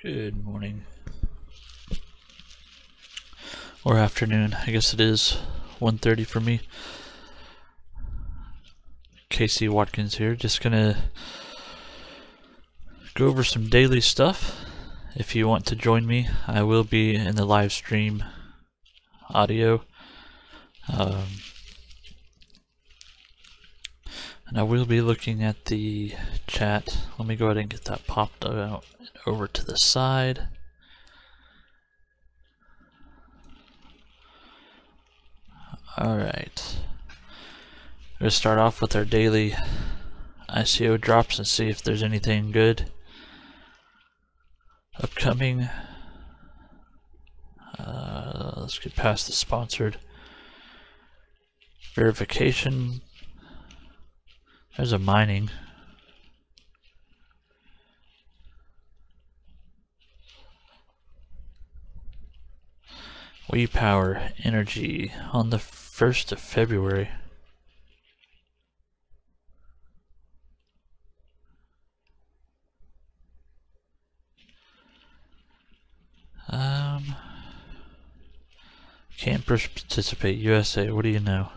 Good morning. Or afternoon, I guess it is 1:30 for me. Casey Watkins here, just gonna go over some daily stuff. If you want to join me, I will be in the live stream audio. And I will be looking at the chat. Let me go ahead and get that popped out and over to the side. Alright. We're going to start off with our daily ICO drops and see if there's anything good upcoming. Let's get past the sponsored verification. There's a mining. We Power Energy on the 1st of February. Can't participate USA, what do you know?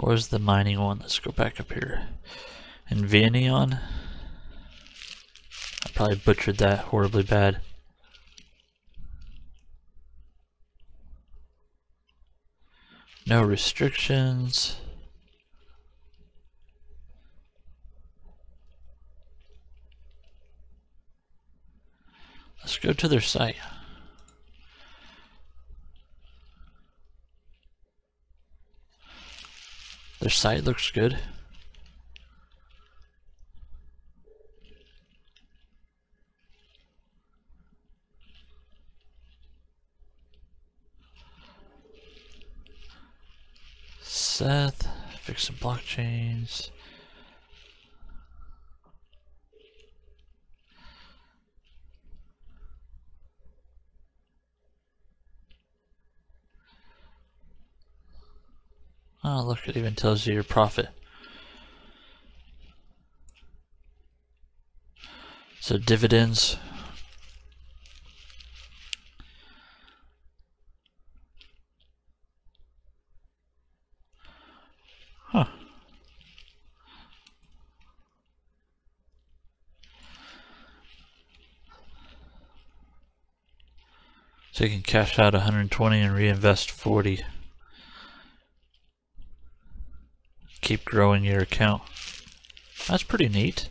Where's the mining one? Let's go back up here. Infineon. I probably butchered that horribly bad. No restrictions. Let's go to their site. Their site looks good. Seth, fix some blockchains. Oh, look, it even tells you your profit. So dividends. Huh. So you can cash out 120 and reinvest 40. Keep growing your account. That's pretty neat.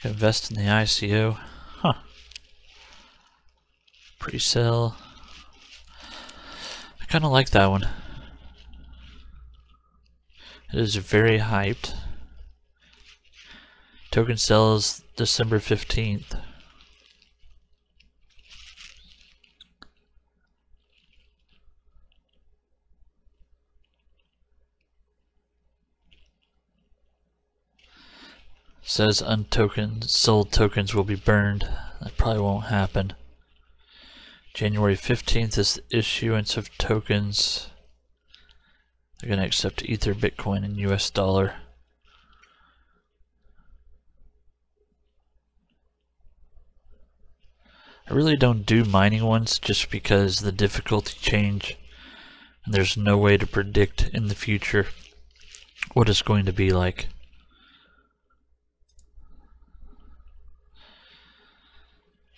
Invest in the ICO. Huh. Pre-sell. I kind of like that one. It is very hyped. Token sells December 15th. Says sold tokens will be burned. That probably won't happen. January 15th is the issuance of tokens. They're going to accept Ether, Bitcoin, and US dollar. I really don't do mining ones just because the difficulty change and there's no way to predict in the future what it's going to be like.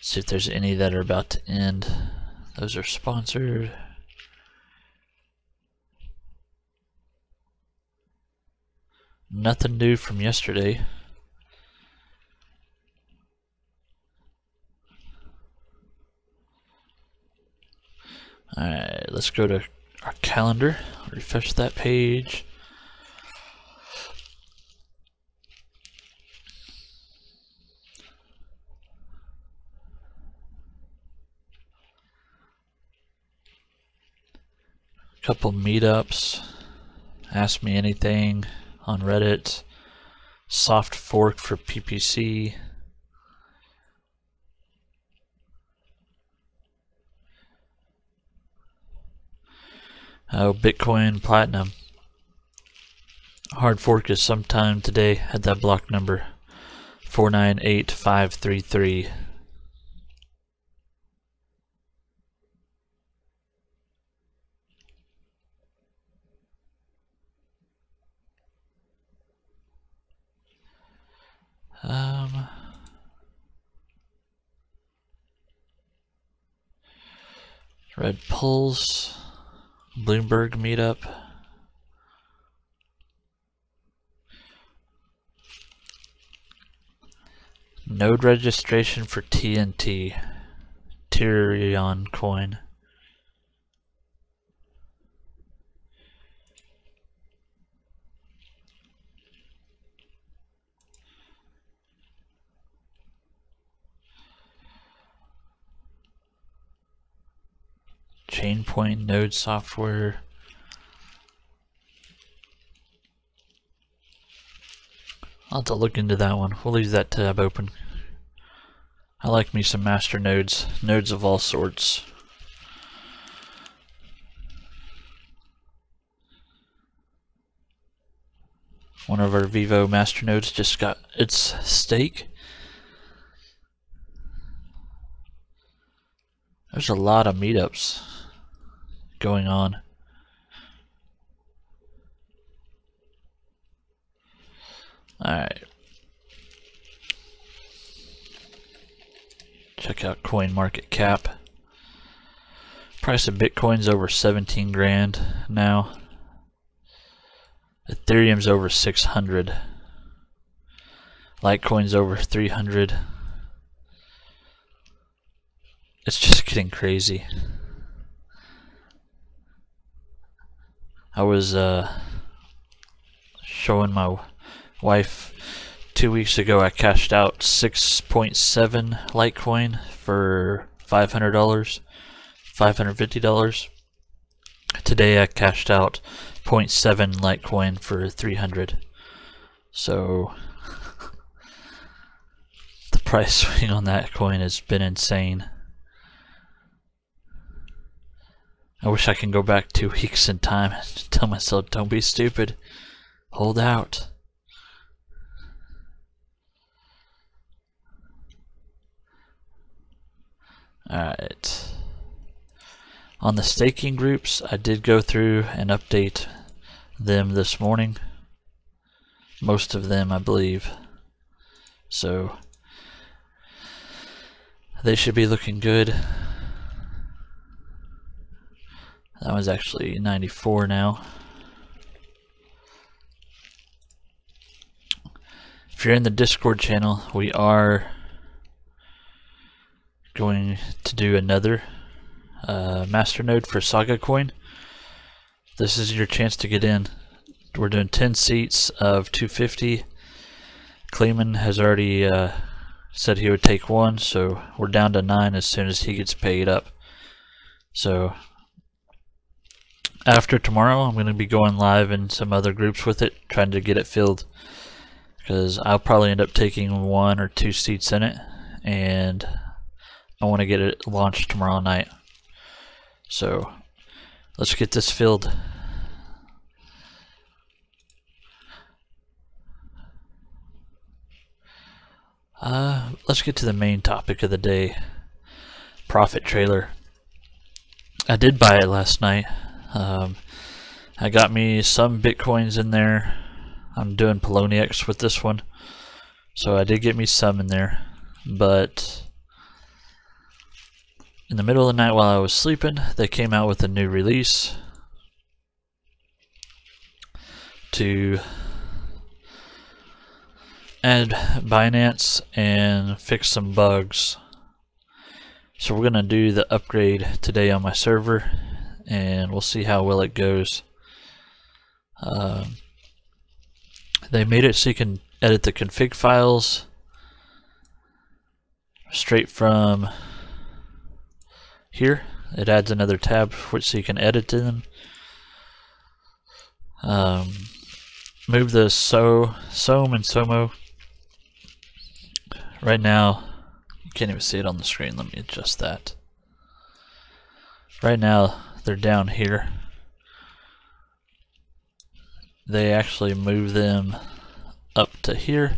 See if there's any that are about to end. Those are sponsored. Nothing new from yesterday. Alright, let's go to our calendar. Refresh that page. Couple meetups. Ask Me Anything on Reddit. Soft fork for PPC. Oh, Bitcoin Platinum. Hard fork is sometime today at that block number 498533. Red Pulse, Bloomberg meetup. Node registration for TNT, Tyrion coin. Chainpoint node software. I'll have to look into that one. We'll leave that tab open. I like me some master nodes, nodes of all sorts. One of our Vivo master nodes just got its stake. There's a lot of meetups going on. Alright. Check out CoinMarketCap. Price of Bitcoin's over 17 grand now. Ethereum's over 600. Litecoin's over 300. It's just getting crazy. I was showing my wife 2 weeks ago. I cashed out 6.7 Litecoin for $500, $550. Today I cashed out 0.7 Litecoin for 300. So the price swing on that coin has been insane. I wish I can go back 2 weeks in time and tell myself, don't be stupid, hold out. Alright. On the staking groups, I did go through and update them this morning. Most of them, I believe. So they should be looking good. That one's actually 94 now. If you're in the Discord channel, we are going to do another masternode for Saga Coin. This is your chance to get in. We're doing 10 seats of 250. Clayman has already said he would take one, so we're down to 9 as soon as he gets paid up. So after tomorrow, I'm going to be going live in some other groups with it, trying to get it filled, because I'll probably end up taking 1 or 2 seats in it, and I want to get it launched tomorrow night. So let's get this filled. Let's get to the main topic of the day, ProfitTrailer. I did buy it last night. I got me some Bitcoins in there. I'm doing Poloniex with this one, so I did get me some in there, but in the middle of the night while I was sleeping, they came out with a new release to add Binance and fix some bugs. So we're gonna do the upgrade today on my server, and we'll see how well it goes. They made it so you can edit the config files straight from here. It adds another tab so you can edit them. Move the SOM and SOMO. Right now, you can't even see it on the screen. Let me adjust that. Right now, they're down here. they actually move them up to here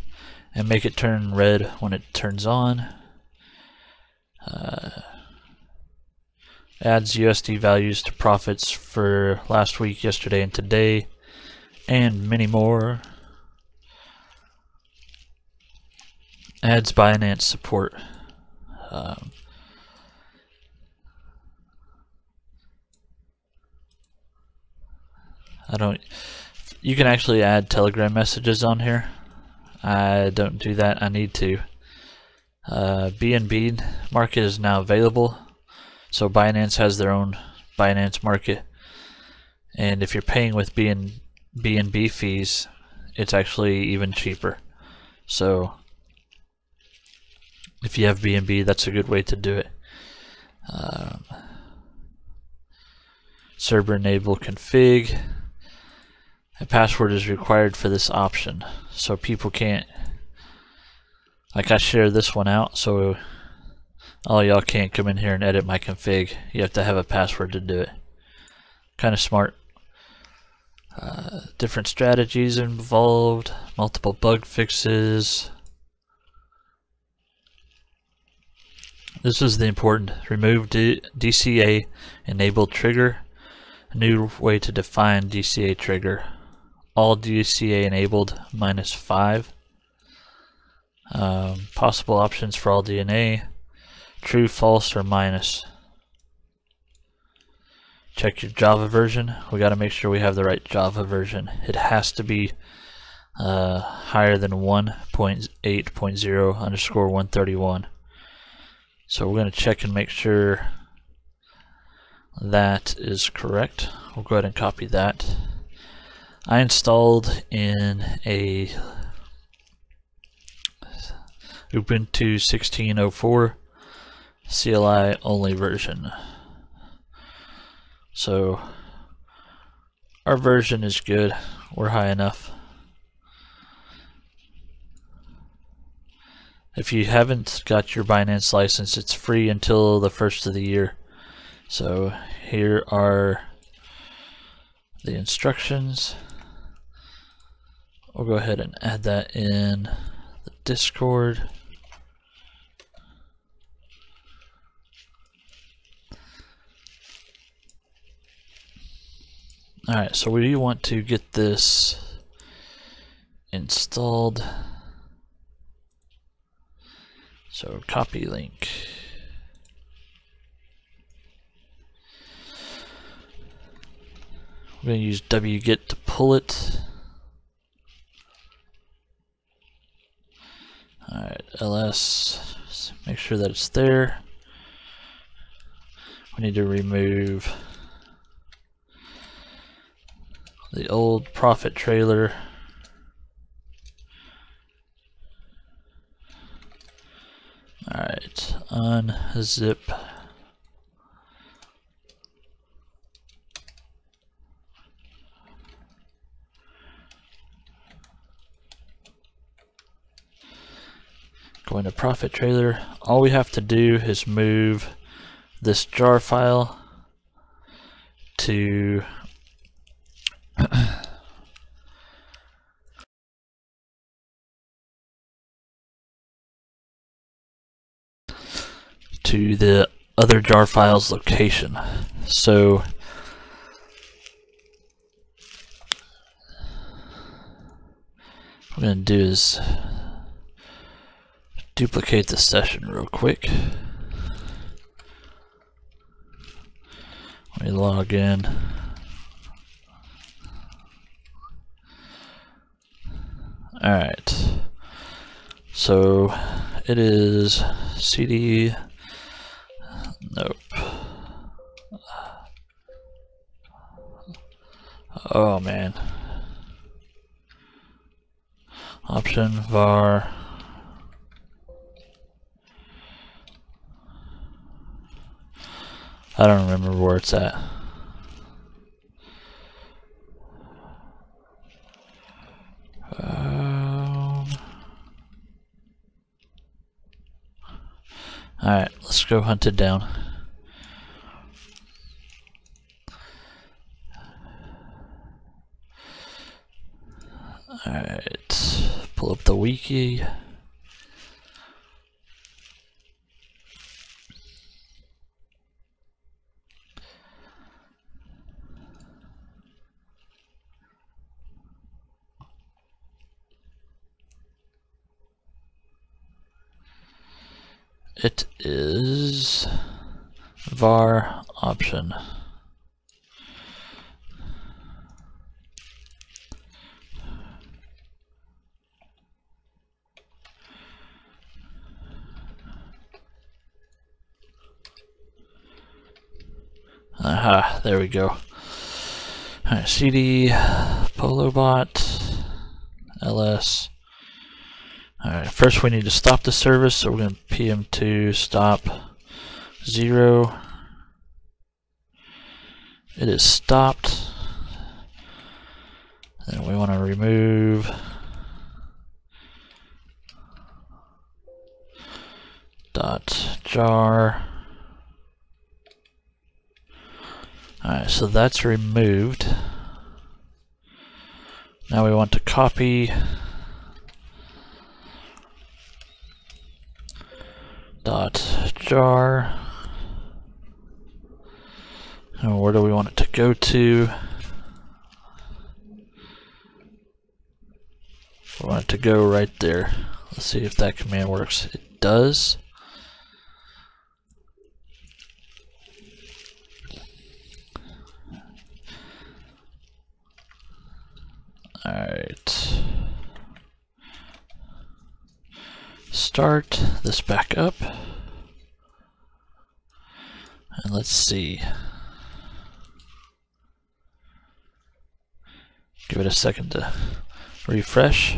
and make it turn red when it turns on. Adds USD values to profits for last week, yesterday, and today, and many more. Adds Binance support. You can actually add Telegram messages on here. I don't do that. I need to. BNB market is now available. So Binance has their own Binance market. And if you're paying with BNB fees, it's actually even cheaper. So if you have BNB, that's a good way to do it. Server enable config. A password is required for this option, so people can't, like, I share this one out, so all y'all can't come in here and edit my config. You have to have a password to do it. Kind of smart. Different strategies involved, multiple bug fixes. This is the important. Remove DCA enabled trigger. A new way to define DCA trigger. All DCA enabled -5. Possible options for all DNA. True, false, or minus. Check your Java version. We got to make sure we have the right Java version. It has to be higher than 1.8.0_131. So we're going to check and make sure that is correct. We'll go ahead and copy that. I installed in a Ubuntu 16.04 CLI only version. So our version is good. We're high enough. If you haven't got your Binance license, it's free until the first of the year. So here are the instructions. We'll go ahead and add that in the Discord. Alright, so we want to get this installed. So copy link. We're going to use wget to pull it. Alright, ls, make sure that it's there. We need to remove the old ProfitTrailer. Alright, unzip. Going to ProfitTrailer. All we have to do is move this jar file to the other jar file's location. So what I'm going to do is duplicate the session real quick. Let me log in. Alright, so it is CD, nope. Oh man. Option var. I don't remember where it's at. Alright, let's go hunt it down. Alright, pull up the wiki. It is var option. Aha, there we go. Alright, CD, polobot, ls. Alright, first we need to stop the service, so we're going to pm2 stop 0. It is stopped. Then we want to remove .jar. Alright, so that's removed. Now we want to copy .jar. And where do we want it to go to? We want it to go right there. Let's see if that command works. It does. Alright. Start this back up. And let's see. Give it a second to refresh.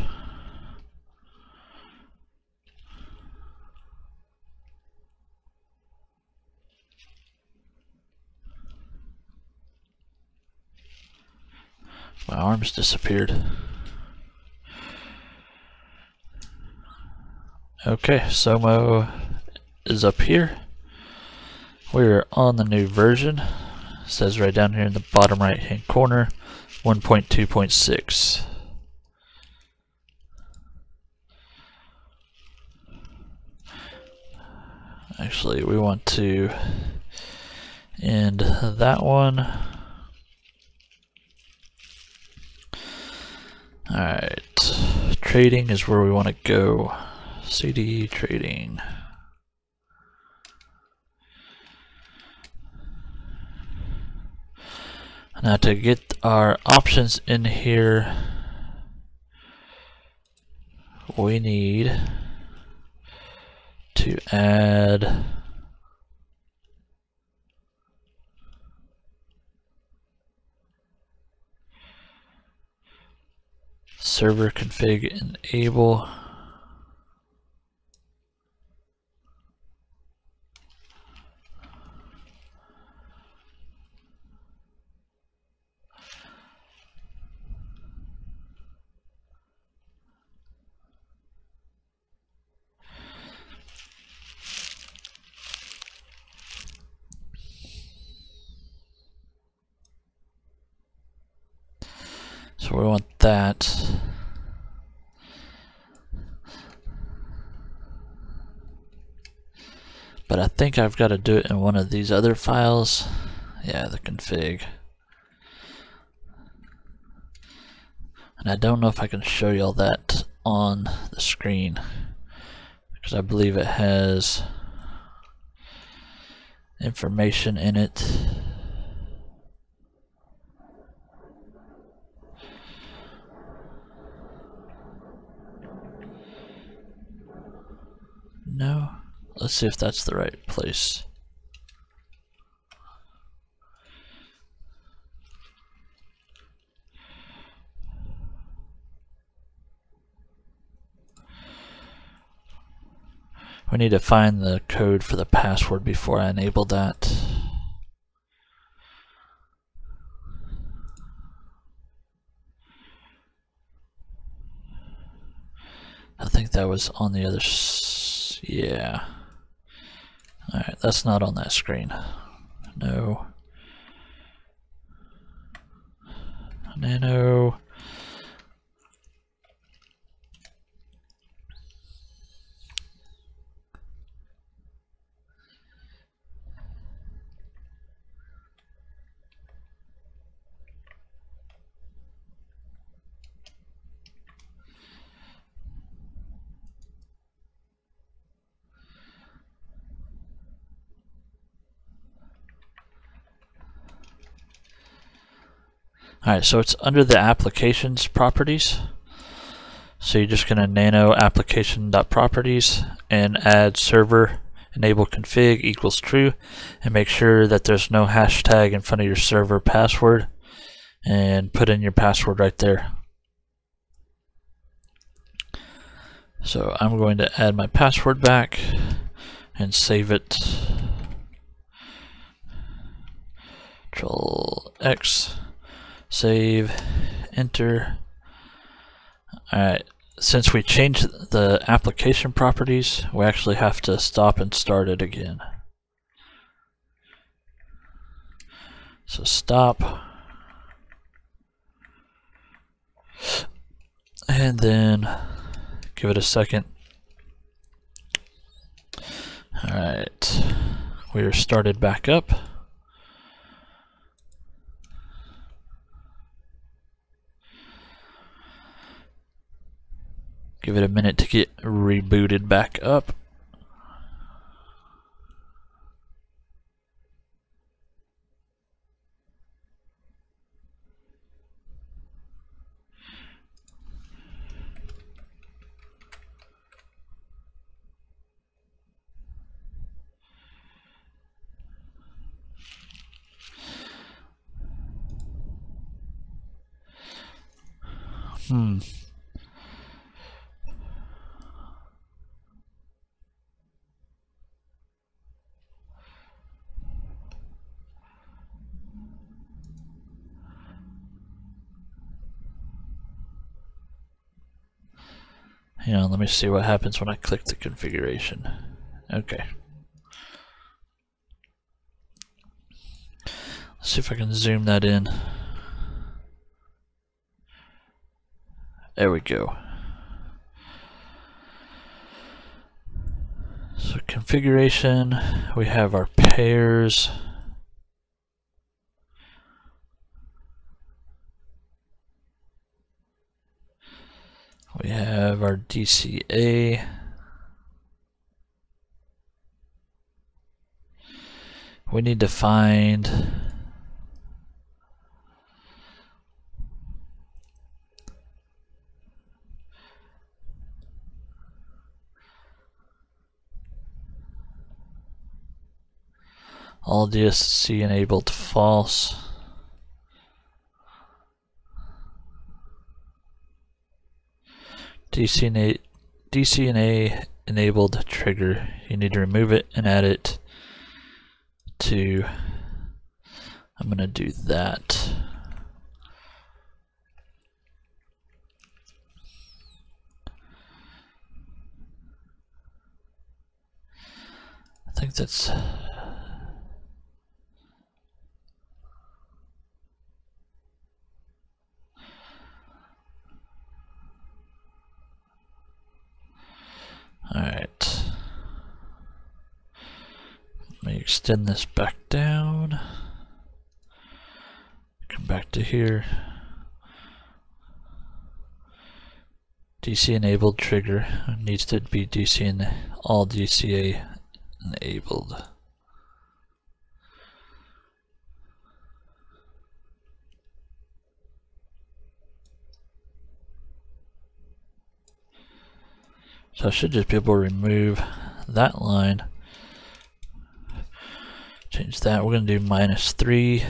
My arms disappeared. Okay, Somo is up here. We're on the new version. It says right down here in the bottom right hand corner, 1.2.6. Actually, we want to end that one. Alright, trading is where we want to go. CD trading. Now to get our options in here, we need to add server config enable. So we want that. But I think I've got to do it in one of these other files. Yeah, the config. And I don't know if I can show y'all that on the screen, because I believe it has information in it. No? Let's see if that's the right place. We need to find the code for the password before I enable that. I think that was on the other yeah. Alright, that's not on that screen. No. Nano. Alright, so it's under the applications properties. So you're just going to nano application.properties and add server enable config equals true, and make sure that there's no hashtag in front of your server password, and put in your password right there. So I'm going to add my password back and save it. Control X, save, enter. Alright, since we changed the application properties, we actually have to stop and start it again. So stop, and then give it a second. Alright, we are started back up. Give it a minute to get rebooted back up. Hang on, let me see what happens when I click the configuration. Okay. Let's see if I can zoom that in. There we go. So configuration, we have our pairs. We have our DCA. We need to find all DSC enabled false. DCNA enabled trigger. You need to remove it and add it to, I'm going to do that. I think that's alright. Let me extend this back down. Come back to here. DC enabled trigger needs to be DC and all DCA enabled. So I should just be able to remove that line. Change that. We're going to do -3.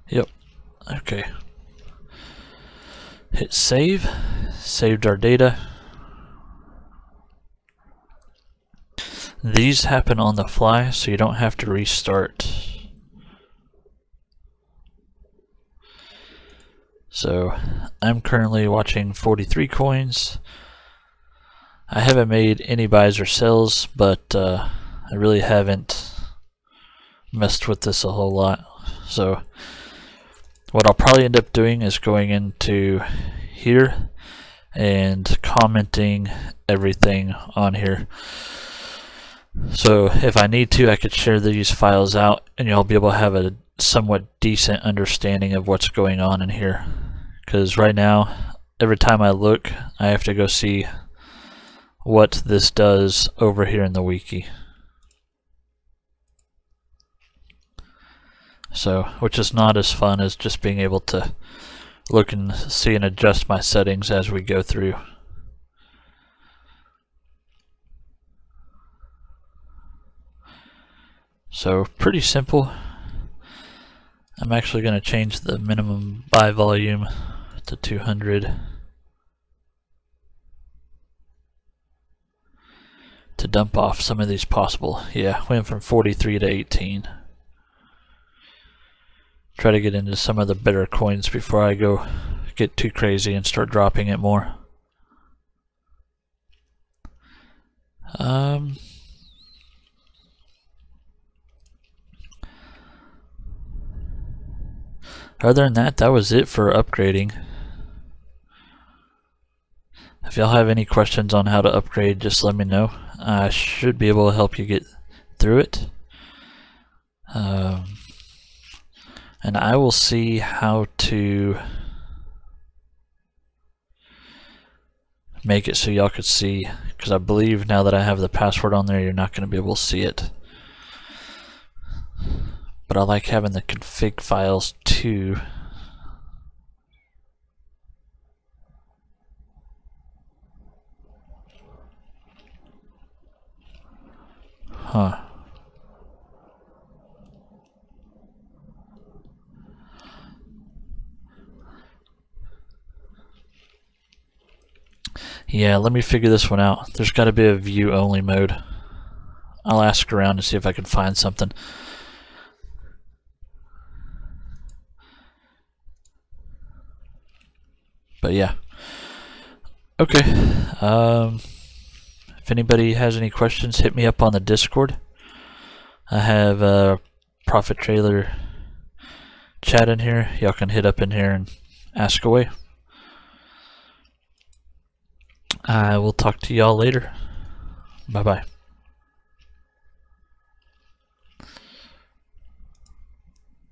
Yep. Okay. Hit save. Saved our data. These happen on the fly, so you don't have to restart. So I'm currently watching 43 coins. I haven't made any buys or sells, but I really haven't messed with this a whole lot. So what I'll probably end up doing is going into here and commenting everything on here. So if I need to, I could share these files out and you'll be able to have a somewhat decent understanding of what's going on in here. Because right now, every time I look, I have to go see what this does over here in the wiki. So, which is not as fun as just being able to look and see and adjust my settings as we go through. So pretty simple. I'm actually going to change the minimum buy volume to 200 to dump off some of these possible. Yeah, went from 43 to 18. Try to get into some of the better coins before I go get too crazy and start dropping it more. Other than that, that was it for upgrading. If y'all have any questions on how to upgrade, just let me know. I should be able to help you get through it. And I will see how to make it so y'all could see, because I believe now that I have the password on there, you're not going to be able to see it. But I like having the config files too. Huh. Yeah, let me figure this one out. There's got to be a view only mode. I'll ask around to see if I can find something. But yeah. Okay. If anybody has any questions, hit me up on the Discord. I have a ProfitTrailer chat in here. Y'all can hit up in here and ask away. I will talk to y'all later. Bye-bye.